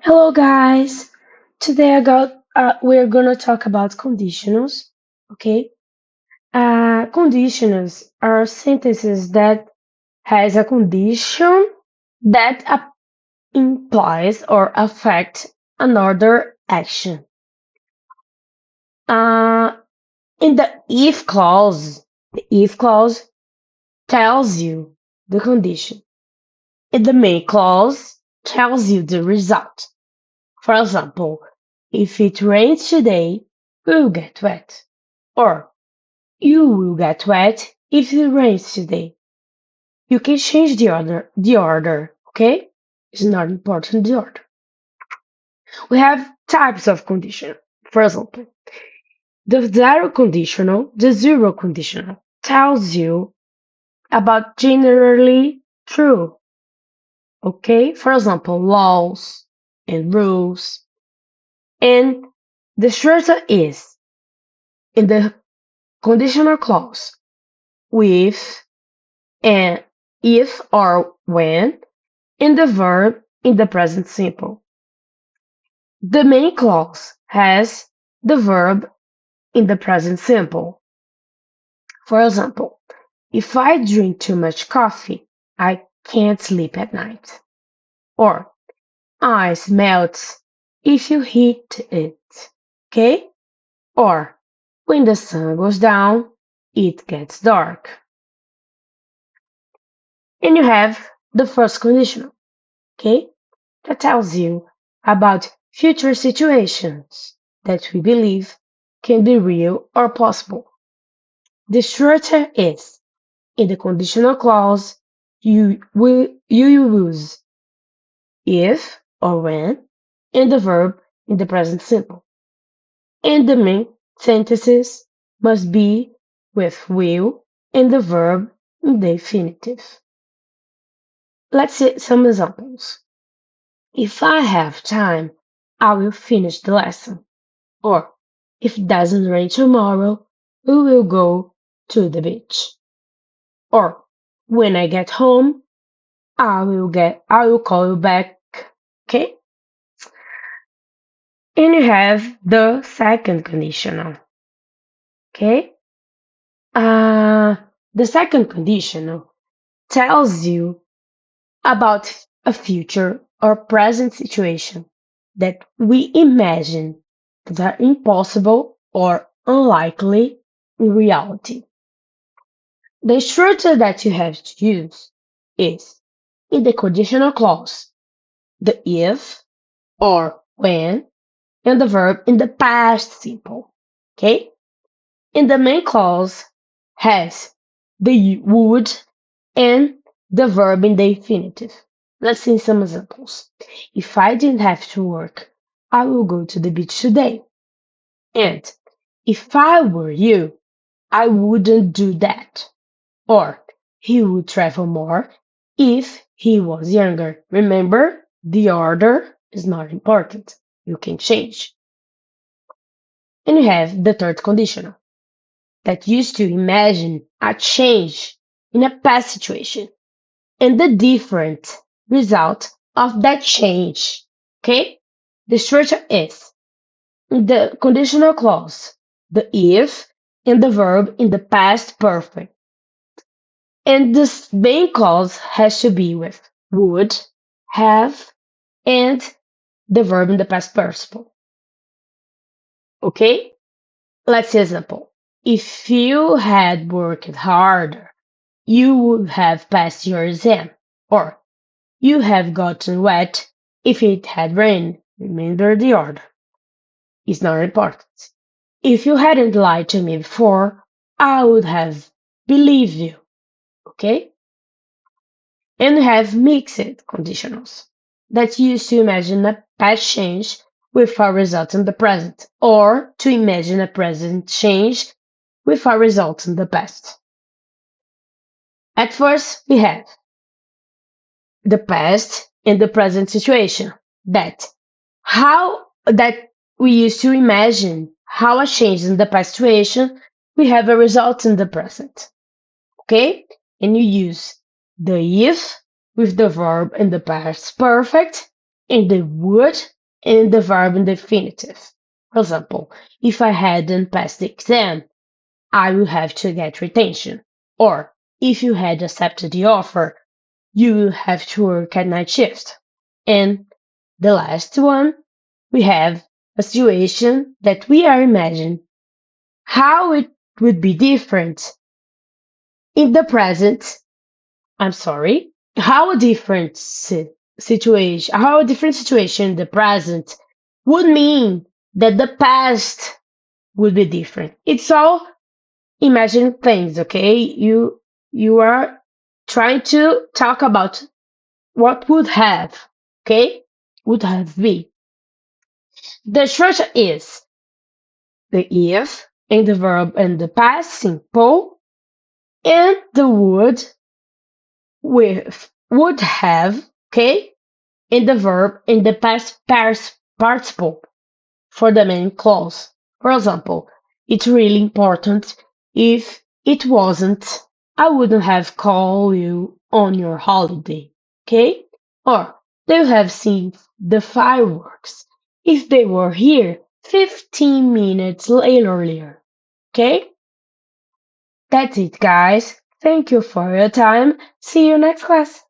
Hello, guys. Today we're gonna talk about conditionals. Okay. Conditionals are sentences that has a condition that implies or affect another action. Uh, in the if clause tells you the condition. And the main clause tells you the result. For example, if it rains today, we'll get wet. Or you will get wet if it rains today. You can change the order, okay? It's not important the order. We have types of conditional. For example, the zero conditional tells you about generally true, okay? For example, laws and rules. And the structure is in the conditional clause with and if or when, and the verb in the present simple. The main clause has the verb in the present simple. For example, if I drink too much coffee, I can't sleep at night. Or ice melts if you heat it. Okay? Or when the sun goes down, it gets dark. And you have the first conditional, okay? That tells you about future situations that we believe can be real or possible. The structure is in the conditional clause you use if or when and the verb in the present simple. And the main sentences must be with will and the verb in the infinitive. Let's see some examples. If I have time, I will finish the lesson. Or, if it doesn't rain tomorrow, we will go to the beach. Or, when I get home, I will call you back. Okay? And you have the second conditional. Okay? Uh, the second conditional tells you about a future or present situation that we imagine that are impossible or unlikely in reality. The structure that you have to use is in the conditional clause, the if or when, and the verb in the past simple. Okay? And the main clause has the would and the verb in the infinitive. Let's see some examples. If I didn't have to work, I will go to the beach today. And if I were you, I wouldn't do that. Or he would travel more if he was younger. Remember, the order is not important. You can change. And you have the third conditional that used to imagine a change in a past situation and the different result of that change. Okay? The structure is the conditional clause, the if, and the verb in the past perfect. And this main clause has to be with would, have, and the verb in the past participle. Okay? Let's see example. If you had worked harder, you would have passed your exam. Or you have gotten wet if it had rained. Remember the order. It's not important. If you hadn't lied to me before, I would have believed you. Okay? And have mixed conditionals that use to imagine a past change with a result in the present, or to imagine a present change with a result in the past. At first, we have the past and the present situation that we used to imagine how a change in the past situation we have a result in the present. Okay? And you use the if with the verb in the past perfect and the would and the verb infinitive. For example, if I hadn't passed the exam, I will have to get retention. Or if you had accepted the offer, you will have to work at night shift. And the last one, we have a situation that we are imagining how it would be different in the present. I'm sorry, how a different situation in the present would mean that the past would be different. It's all imagine things, okay? You are trying to talk about what would have, okay? Would have be. The structure is the if and the verb and the past simple and the would have, okay? And the verb in the past participle for the main clause. For example, it's really important. If it wasn't, I wouldn't have called you on your holiday. Okay? Or they would have seen the fireworks if they were here 15 minutes earlier. Okay? That's it, guys. Thank you for your time. See you next class.